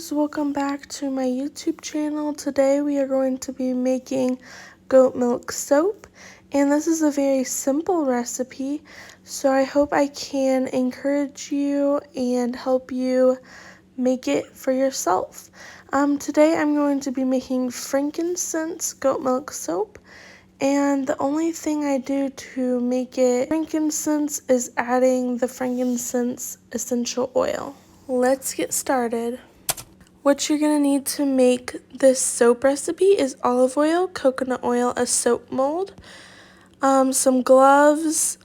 guys, welcome back to my YouTube channel. Today we are going to be making goat milk soap, and this is a very simple recipe, so I hope I can encourage you and help you make it for yourself. Today I'm going to be making frankincense goat milk soap, and the only thing I do to make it frankincense is adding the frankincense essential oil. Let's get started. What you're going to need to make this soap recipe is olive oil, coconut oil, a soap mold, some gloves,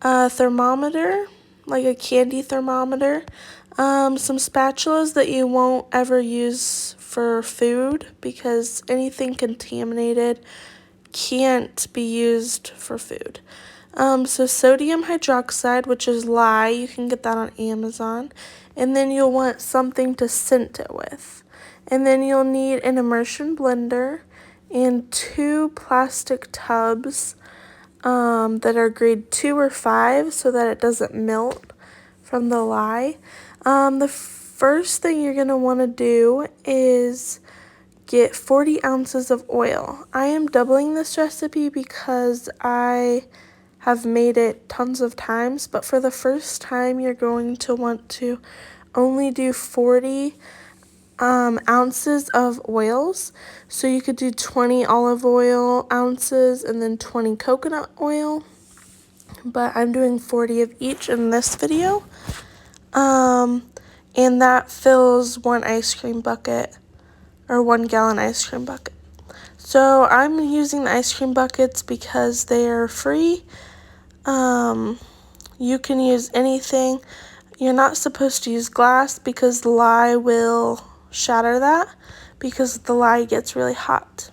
a thermometer, like a candy thermometer, some spatulas that you won't ever use for food because anything contaminated can't be used for food. So sodium hydroxide, which is lye, you can get that on Amazon, and then you'll want something to scent it with. And then you'll need an immersion blender and 2 plastic tubs that are grade 2 or 5 so that it doesn't melt from the lye. The first thing you're going to want to do is get 40 ounces of oil. I am doubling this recipe because I have made it tons of times, but for the first time you're going to want to only do 40 ounces of oils. So you could do 20 olive oil ounces and then 20 coconut oil, but I'm doing 40 of each in this video. And that fills 1 ice cream bucket or 1 gallon ice cream bucket. So I'm using the ice cream buckets because they are free. You can use anything. You're not supposed to use glass because the lye will shatter that because the lye gets really hot.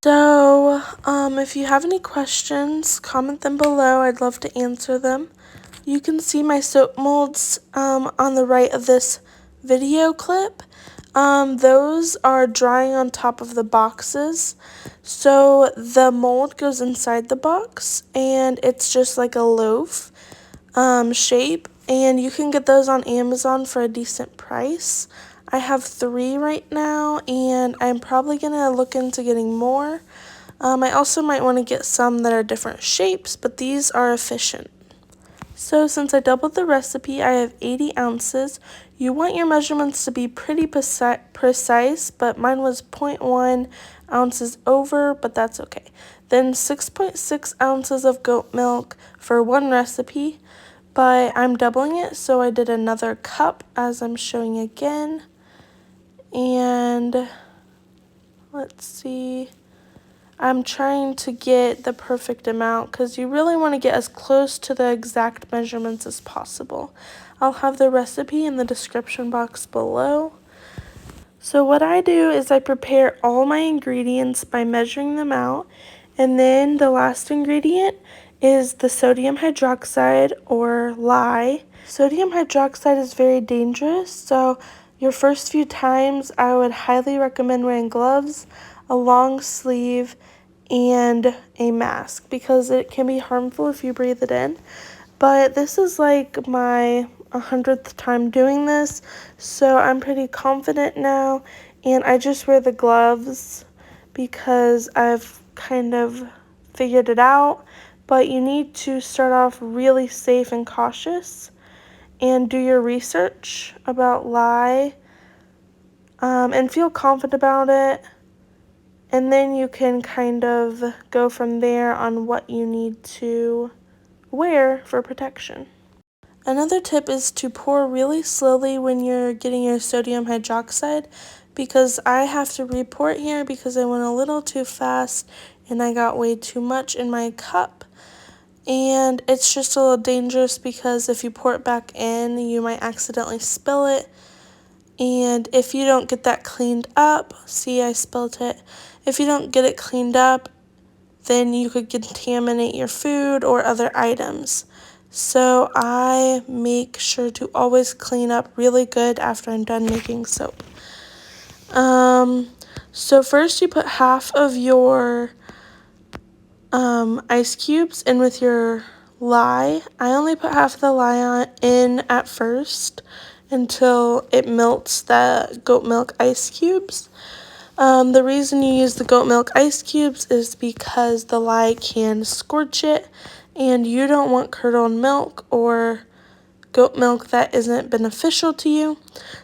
So if you have any questions, comment them below. I'd love to answer them. You can see my soap molds on the right of this video clip. Those are drying on top of the boxes. So the mold goes inside the box and it's just like a loaf shape, and you can get those on Amazon for a decent price. I have 3 right now and I'm probably gonna look into getting more. I also might want to get some that are different shapes, but these are efficient. So since I doubled the recipe, I have 80 ounces. You want your measurements to be pretty precise, but mine was 0.1 ounces over, but that's okay. Then 6.6 ounces of goat milk for 1 recipe, but I'm doubling it, so I did another cup as I'm showing again. And let's see. I'm trying to get the perfect amount because you really want to get as close to the exact measurements as possible. I'll have the recipe in the description box below. So what I do is I prepare all my ingredients by measuring them out, and then the last ingredient is the sodium hydroxide or lye. Sodium hydroxide is very dangerous, so your first few times I would highly recommend wearing gloves, a long sleeve, and a mask because it can be harmful if you breathe it in. But this is like my 100th time doing this, so I'm pretty confident now, and I just wear the gloves because I've kind of figured it out. But you need to start off really safe and cautious and do your research about lye and feel confident about it. And then you can kind of go from there on what you need to wear for protection. Another tip is to pour really slowly when you're getting your sodium hydroxide, because I have to report here because I went a little too fast and I got way too much in my cup. And it's just a little dangerous because if you pour it back in, you might accidentally spill it. And if you don't get that cleaned up, see, I spilled it. If you don't get it cleaned up, then you could contaminate your food or other items. So I make sure to always clean up really good after I'm done making soap. So first you put half of your ice cubes in with your lye. I only put half of the lye in at first, until it melts the goat milk ice cubes. The reason you use the goat milk ice cubes is because the lye can scorch it, and you don't want curdled milk or goat milk that isn't beneficial to you.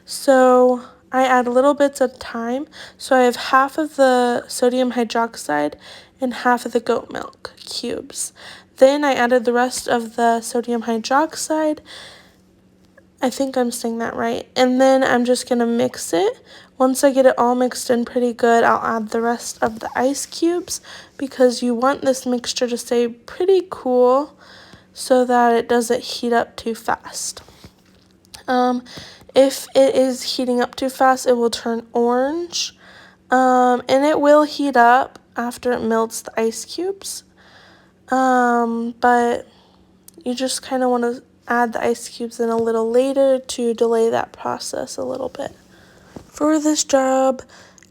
So I add little bits at a time. So I have half of the sodium hydroxide and half of the goat milk cubes. Then I added the rest of the sodium hydroxide. I think I'm saying that right. And then I'm just going to mix it. Once I get it all mixed in pretty good, I'll add the rest of the ice cubes because you want this mixture to stay pretty cool so that it doesn't heat up too fast. If it is heating up too fast, it will turn orange. And it will heat up after it melts the ice cubes. But you just kind of want to add the ice cubes in a little later to delay that process a little bit. For this job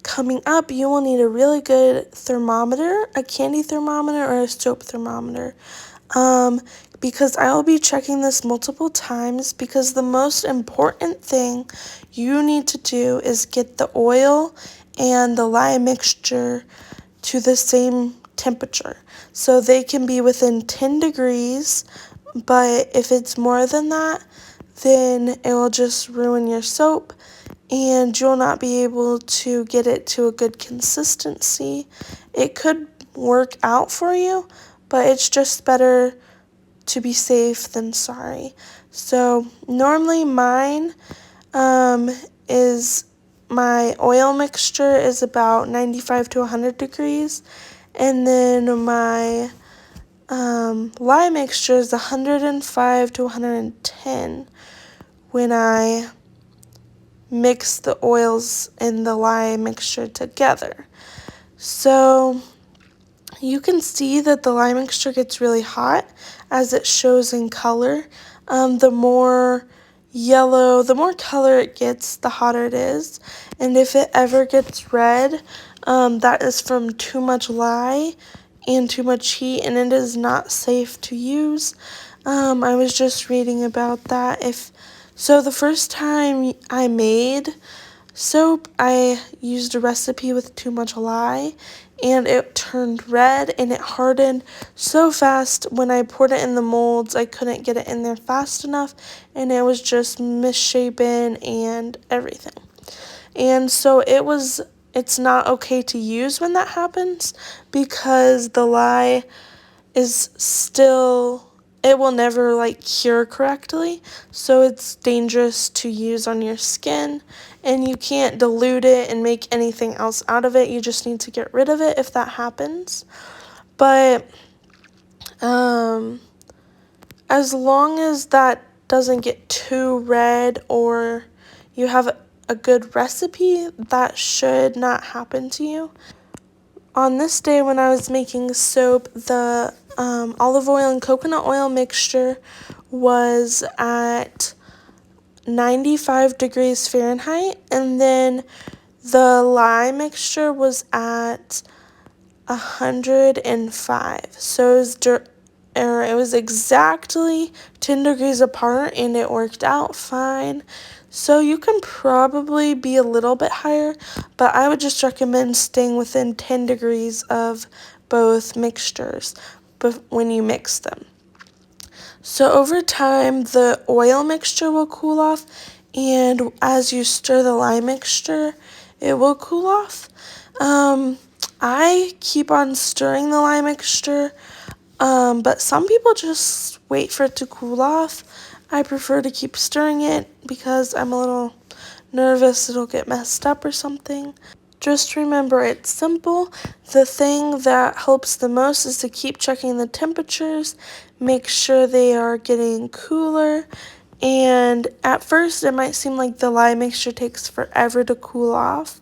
coming up, you will need a really good thermometer, a candy thermometer or a soap thermometer. Because I will be checking this multiple times because the most important thing you need to do is get the oil and the lye mixture to the same temperature. So they can be within 10 degrees, but if it's more than that, then it will just ruin your soap and you'll not be able to get it to a good consistency. It could work out for you, but it's just better to be safe than sorry. So normally mine is my oil mixture is about 95 to 100 degrees, and then my lye mixture is 105 to 110 when I mix the oils and the lye mixture together. So you can see that the lye mixture gets really hot as it shows in color. The more yellow, the more color it gets, the hotter it is. And if it ever gets red, that is from too much lye and too much heat, and it is not safe to use. I was just reading about that. So the first time I made soap, I used a recipe with too much lye, and it turned red and it hardened so fast. When I poured it in the molds, I couldn't get it in there fast enough, and it was just misshapen and everything. And so it's not okay to use when that happens because the lye is still, it will never cure correctly, so it's dangerous to use on your skin, and you can't dilute it and make anything else out of it. You just need to get rid of it if that happens. But as long as that doesn't get too red or you have a good recipe, that should not happen to you. On this day when I was making soap, the olive oil and coconut oil mixture was at 95 degrees Fahrenheit, and then the lye mixture was at 105. So it was exactly 10 degrees apart, and it worked out fine. So you can probably be a little bit higher, but I would just recommend staying within 10 degrees of both mixtures when you mix them. So over time, the oil mixture will cool off, and as you stir the lye mixture, it will cool off. I keep on stirring the lye mixture, but some people just wait for it to cool off. I prefer to keep stirring it because I'm a little nervous it'll get messed up or something. Just remember, it's simple. The thing that helps the most is to keep checking the temperatures, make sure they are getting cooler, and at first it might seem like the lye mixture takes forever to cool off,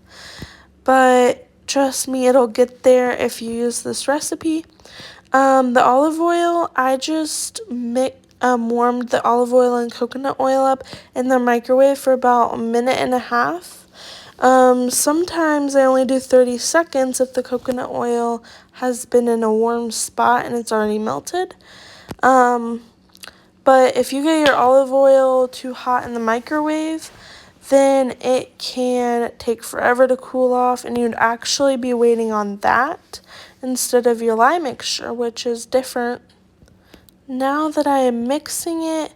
but trust me, it'll get there if you use this recipe. The olive oil, I just warmed the olive oil and coconut oil up in the microwave for about a minute and a half. Sometimes I only do 30 seconds if the coconut oil has been in a warm spot and it's already melted. But if you get your olive oil too hot in the microwave, then it can take forever to cool off, and you'd actually be waiting on that instead of your lye mixture, which is different. Now that I am mixing it,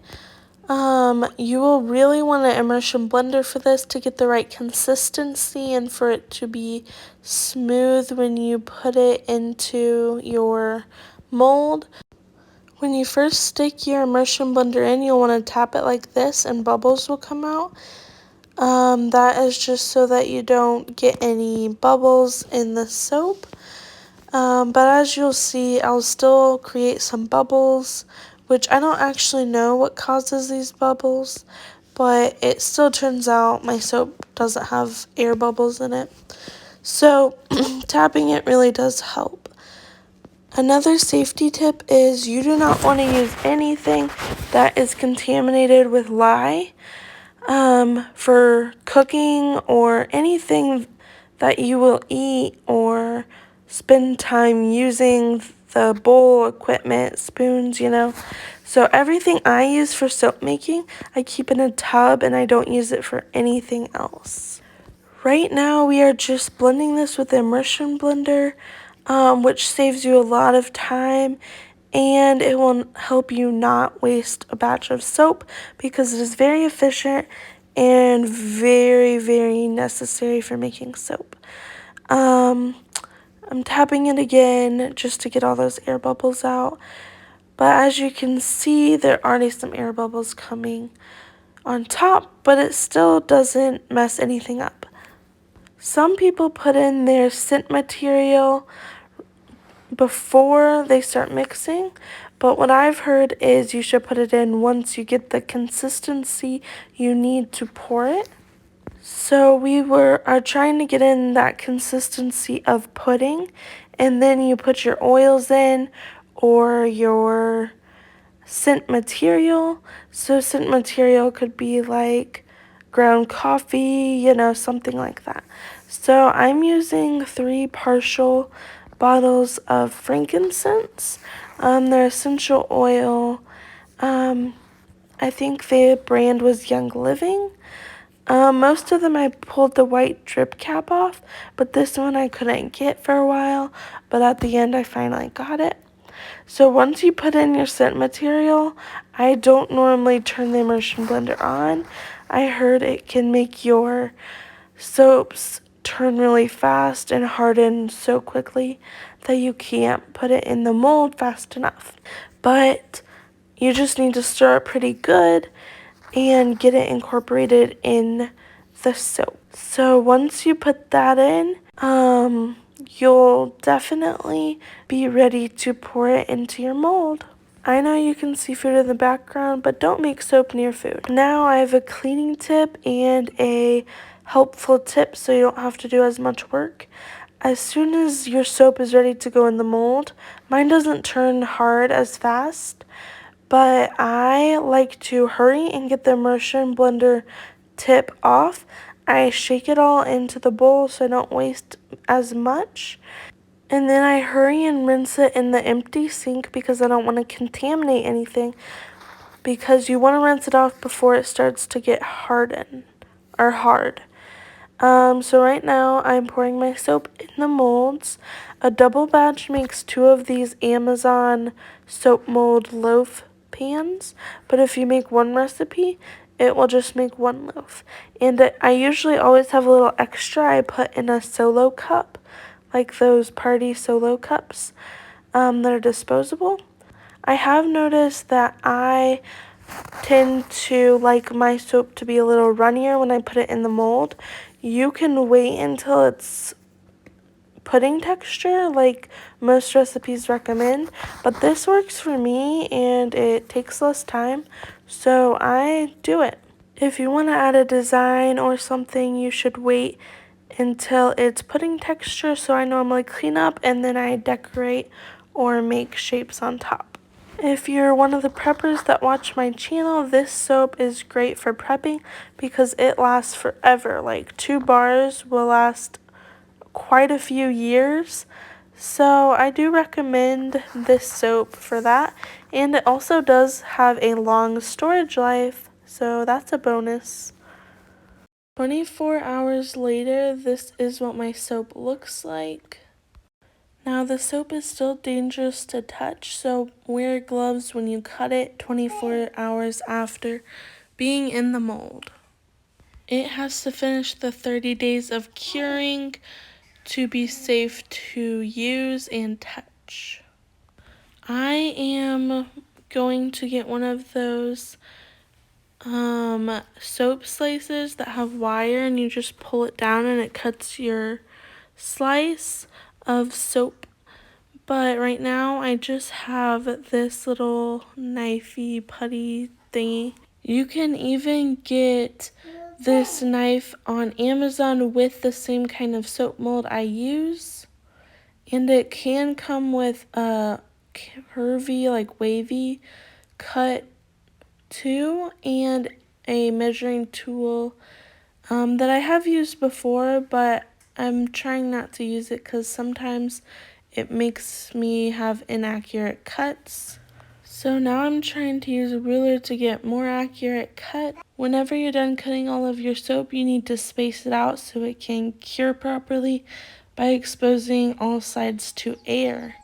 you will really want an immersion blender for this to get the right consistency and for it to be smooth when you put it into your mold. When you first stick your immersion blender in, you'll want to tap it like this and bubbles will come out. That is just so that you don't get any bubbles in the soap. But as you'll see, I'll still create some bubbles, which I don't actually know what causes these bubbles, but it still turns out my soap doesn't have air bubbles in it. So tapping it really does help. Another safety tip is you do not want to use anything that is contaminated with lye for cooking or anything that you will eat or spend time using the bowl, equipment, spoons, So everything I use for soap making, I keep in a tub and I don't use it for anything else. Right now we are just blending this with the immersion blender, which saves you a lot of time, and it will help you not waste a batch of soap because it is very efficient and very, very necessary for making soap. I'm tapping it again just to get all those air bubbles out, but as you can see, there are already some air bubbles coming on top, but it still doesn't mess anything up. Some people put in their scent material before they start mixing, but what I've heard is you should put it in once you get the consistency you need to pour it. So we are trying to get in that consistency of pudding, and then you put your oils in or your scent material. So scent material could be like ground coffee, something like that. So I'm using 3 partial bottles of frankincense. They're essential oil. I think the brand was Young Living. Most of them I pulled the white drip cap off, but this one I couldn't get for a while, but at the end I finally got it. So once you put in your scent material, I don't normally turn the immersion blender on. I heard it can make your soaps turn really fast and harden so quickly that you can't put it in the mold fast enough. But you just need to stir it pretty good and get it incorporated in the soap. So once you put that in, you'll definitely be ready to pour it into your mold. I know you can see food in the background, but don't make soap near food. Now I have a cleaning tip and a helpful tip so you don't have to do as much work. As soon as your soap is ready to go in the mold, mine doesn't turn hard as fast, but I like to hurry and get the immersion blender tip off. I shake it all into the bowl so I don't waste as much. And then I hurry and rinse it in the empty sink because I don't want to contaminate anything, because you want to rinse it off before it starts to get hardened or hard. So right now I'm pouring my soap in the molds. A double batch makes 2 of these Amazon soap mold loaf pans, but if you make one recipe, it will just make 1 loaf. And I usually always have a little extra I put in a solo cup, like those party solo cups that are disposable. I have noticed that I tend to like my soap to be a little runnier when I put it in the mold. You can wait until it's pudding texture like most recipes recommend, but this works for me and it takes less time, so I do it. If you want to add a design or something, you should wait until it's pudding texture, so I normally clean up and then I decorate or make shapes on top. If you're one of the preppers that watch my channel, this soap is great for prepping because it lasts forever. Like 2 bars will last quite a few years. So I do recommend this soap for that, and it also does have a long storage life, so that's a bonus. 24 hours later, this is what my soap looks like. Now the soap is still dangerous to touch, so wear gloves when you cut it 24 hours after being in the mold. It has to finish the 30 days of curing to be safe to use and touch. I am going to get one of those soap slices that have wire, and you just pull it down and it cuts your slice of soap. But right now I just have this little knifey putty thingy. You can even get this knife on Amazon with the same kind of soap mold I use, and it can come with a curvy, like wavy cut too, and a measuring tool that I have used before, but I'm trying not to use it because sometimes it makes me have inaccurate cuts. So now I'm trying to use a ruler to get more accurate cut. Whenever you're done cutting all of your soap, you need to space it out so it can cure properly by exposing all sides to air.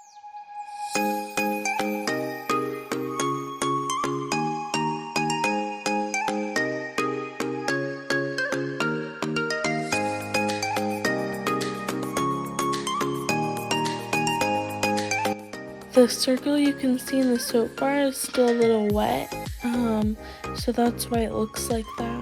The circle you can see in the soap bar is still a little wet, so that's why it looks like that.